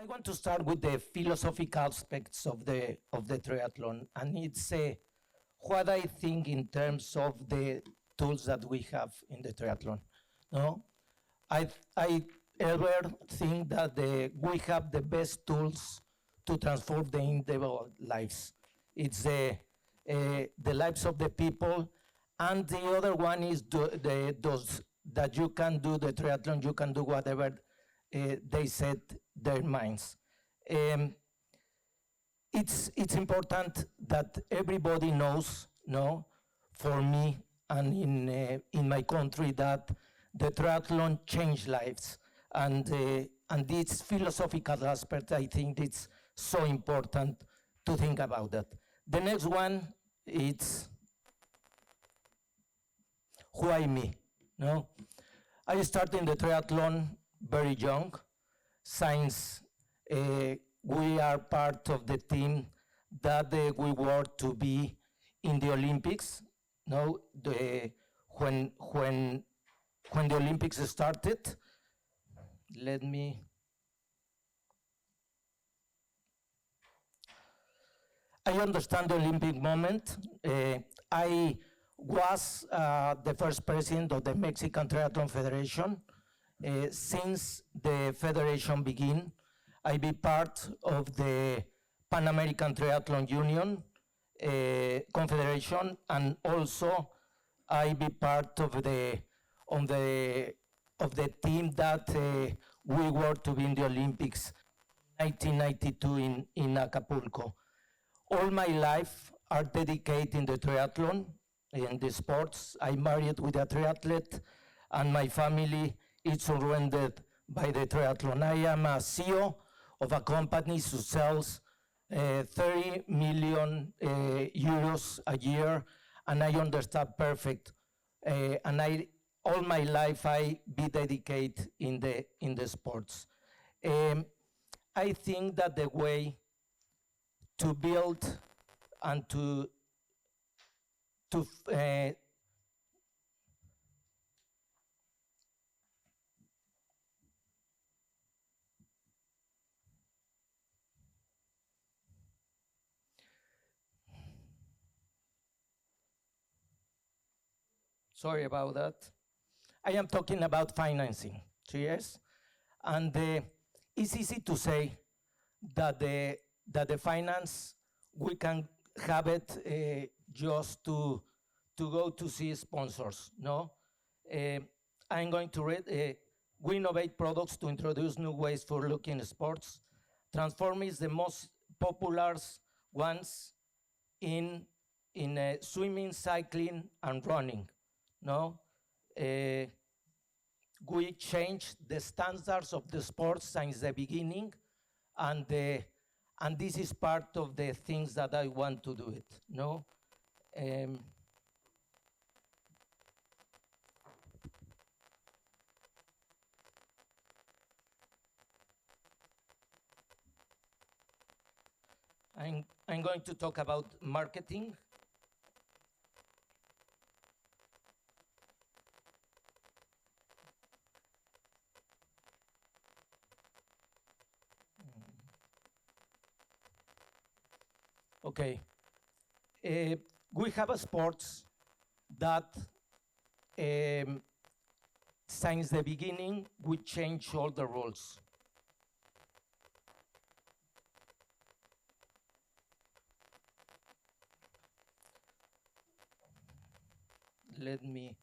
I want to start with the philosophical aspects of the triathlon, and it's what I think in terms of the tools that we have in the triathlon. No, I ever think that we have the best tools to transform the individual lives. It's the lives of the people, and the other one is those that you can do the triathlon, you can do whatever they set their minds. Um, it's important that everybody knows, no, for me and in my country, that the triathlon changed lives, and this philosophical aspect, I think it's so important to think about that. The next one, it's who I me, no. I started in the triathlon very young, since we are part of the team that we were to be in the Olympics. No, when the Olympics started, let me. I understand the Olympic moment. I was the first president of the Mexican Triathlon Federation. Since the federation began, I be part of the Pan American Triathlon Union Confederation, and also I be part of the team that we were to be in the Olympics 1992 in Acapulco. All my life are dedicated in the triathlon, in the sports. I married with a triathlete, and my family is surrounded by the triathlon. I am a CEO of a company who sells 30 million euros a year, and I understand perfect. And all my life I be dedicated in the sports. I think that the way to build and to sorry about that. I am talking about financing, yes? And it's easy to say that the finance, we can have it just to go to see sponsors, no? I'm going to read, we innovate products to introduce new ways for looking at sports. Transform is the most popular ones in swimming, cycling, and running, no? We changed the standards of the sport since the beginning, and this is part of the things that I want to do it, no? I'm going to talk about marketing. Okay. We have a sports that since the beginning, we changed all the rules. Let me,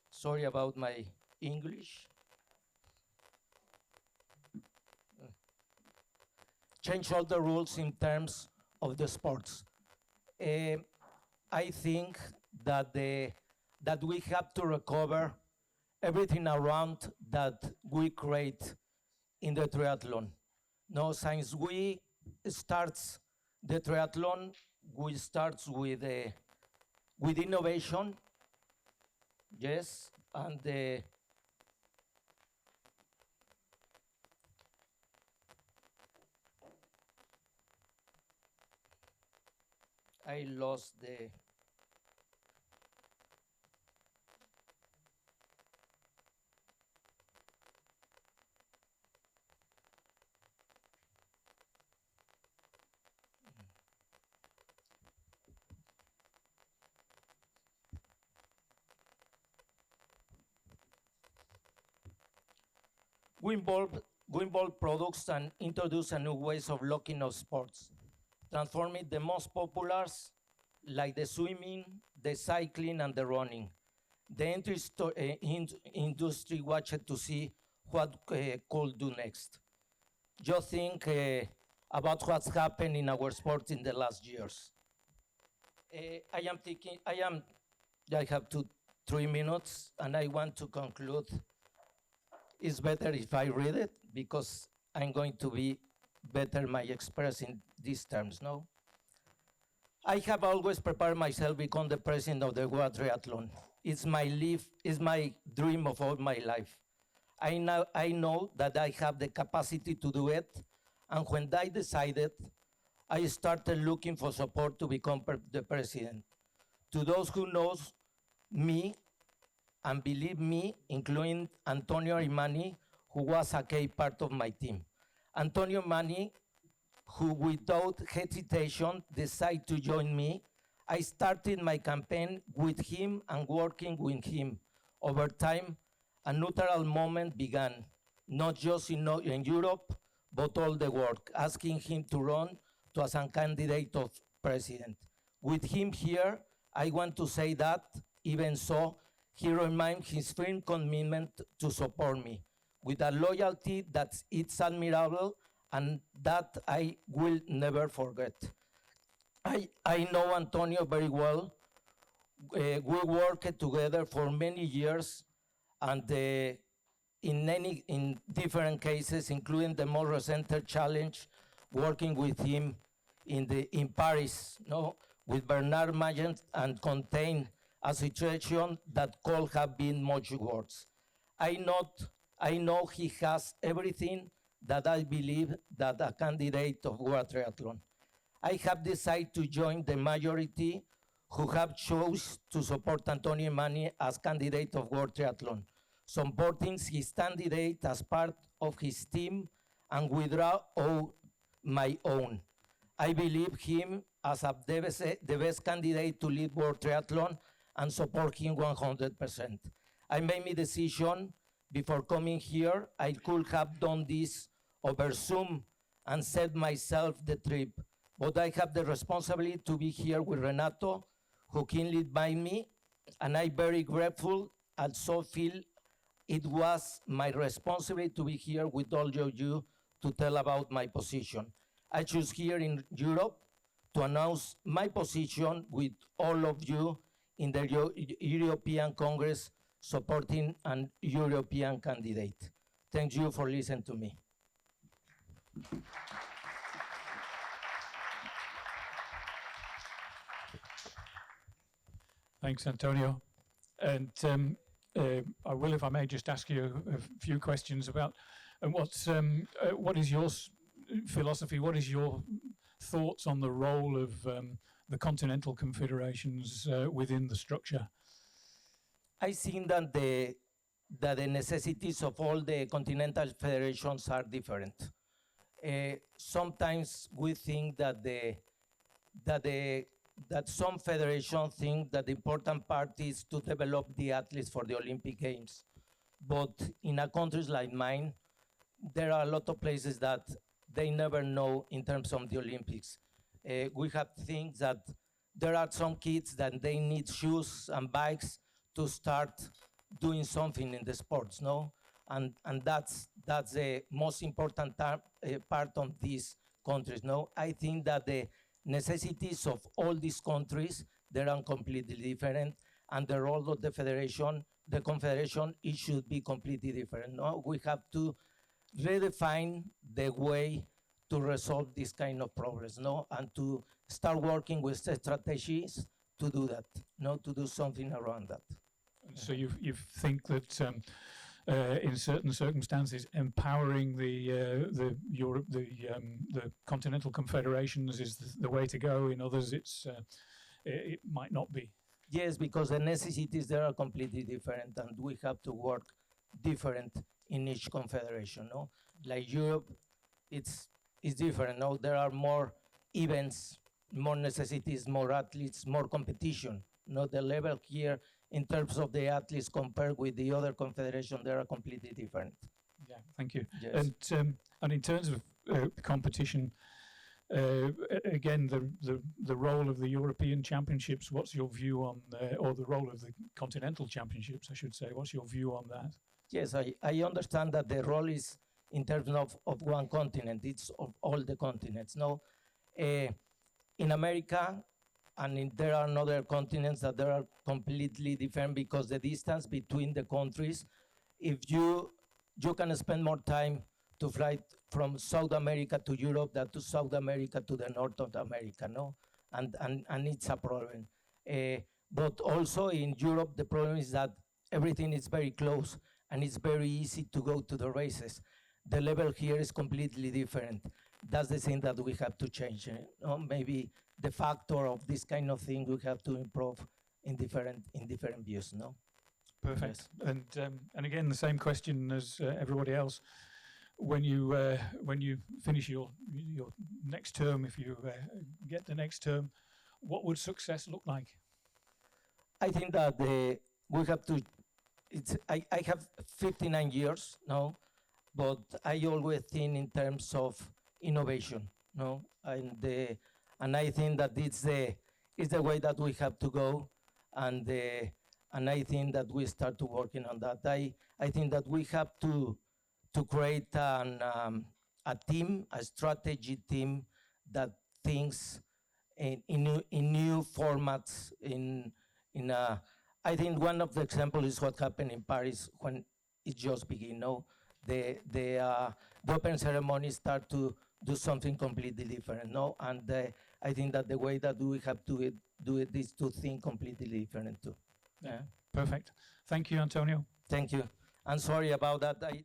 sorry about my English. Change all the rules in terms of the sports. I think that that we have to recover everything around that we create in the triathlon. No, since we starts the triathlon, we starts with innovation, yes, and I lost the. we involve products and introduce a new ways of looking at sports, transforming the most populars like the swimming, the cycling, and the running. The industry watched to see what could do next. Just think about what's happened in our sport in the last years. I have 3 minutes, and I want to conclude. It's better if I read it because I'm going to be better my expressing these terms, no? I have always prepared myself to become the president of the World Triathlon. It's my dream of all my life. I know that I have the capacity to do it, and when I decided, I started looking for support to become the president. To those who knows me, and believe me, including Antonio Imani, who was a key part of my team. Antonio Imani, who without hesitation decided to join me. I started my campaign with him and working with him. Over time, a neutral moment began, not just in Europe, but all the world, asking him to run as a candidate of president. With him here, I want to say that, even so, he remained his firm commitment to support me with a loyalty that it's admirable and that I will never forget. I know Antonio very well. We worked together for many years, and in different cases, including the more recent challenge, working with him in Paris, no, with Bernard Mayen, and contain a situation that could have been much worse. I know he has everything that I believe that a candidate of World Triathlon. I have decided to join the majority who have chose to support Antonio Mani as candidate of World Triathlon, supporting his candidate as part of his team and withdraw all my own. I believe him as the best candidate to lead World Triathlon and support him 100%. I made my decision before coming here. I could have done this over Zoom and set myself the trip, but I have the responsibility to be here with Renato, who can lead by me, and I'm very grateful and so feel it was my responsibility to be here with all of you to tell about my position. I choose here in Europe to announce my position with all of you in the European Congress supporting an European candidate. Thank you for listening to me. Thanks, Antonio. And I will, if I may, just ask you a few questions about what is your philosophy, what is your thoughts on the role of the continental confederations within the structure? I think that the necessities of all the continental federations are different. Sometimes we think that some federations think that the important part is to develop the athletes for the Olympic Games. But in a countries like mine, there are a lot of places that they never know in terms of the Olympics. We have things that there are some kids that they need shoes and bikes to start doing something in the sports, no? And that's the most important part of these countries, no? I think that the necessities of all these countries, they are completely different, and the role of the federation, the confederation, it should be completely different, no? We have to redefine the way to resolve this kind of problems, no? And to start working with strategies to do that, no? To do something around that. So you think that in certain circumstances, empowering the continental confederations is the way to go. In others, it might not be. Yes, because the necessities there are completely different, and we have to work different in each confederation. No, like Europe, it's different. No, there are more events, more necessities, more athletes, more competition. No, the level here in terms of the athletes compared with the other confederation, they are completely different. Yeah, thank you. Yes. And in terms of competition, again, the role of the European Championships. What's your view on, or the role of the Continental Championships, I should say? What's your view on that? Yes, I understand that the role is in terms of one continent. It's of all the continents. No, in America, there are other continents that they are completely different because the distance between the countries, if you can spend more time to fly from South America to Europe than to South America to the North of America, no, and it's a problem. But also in Europe, the problem is that everything is very close and it's very easy to go to the races. The level here is completely different. That's the thing that we have to change. Maybe the factor of this kind of thing we have to improve in different views. No. Perfect. Yes. And again, the same question as everybody else. When you finish your next term, if you get the next term, what would success look like? I think that we have to. I have 59 years now, but I always think in terms of innovation. No, and I think that it's the way that we have to go, and I think that we start to working on that. I think that we have to create a team, a strategy team that thinks in new formats. I think one of the examples is what happened in Paris when it just began. No, the open ceremony start to do something completely different. No, and I think that the way that we have to do it is to think completely different too. Yeah. Perfect. Thank you, Antonio. Thank you. I'm sorry about that.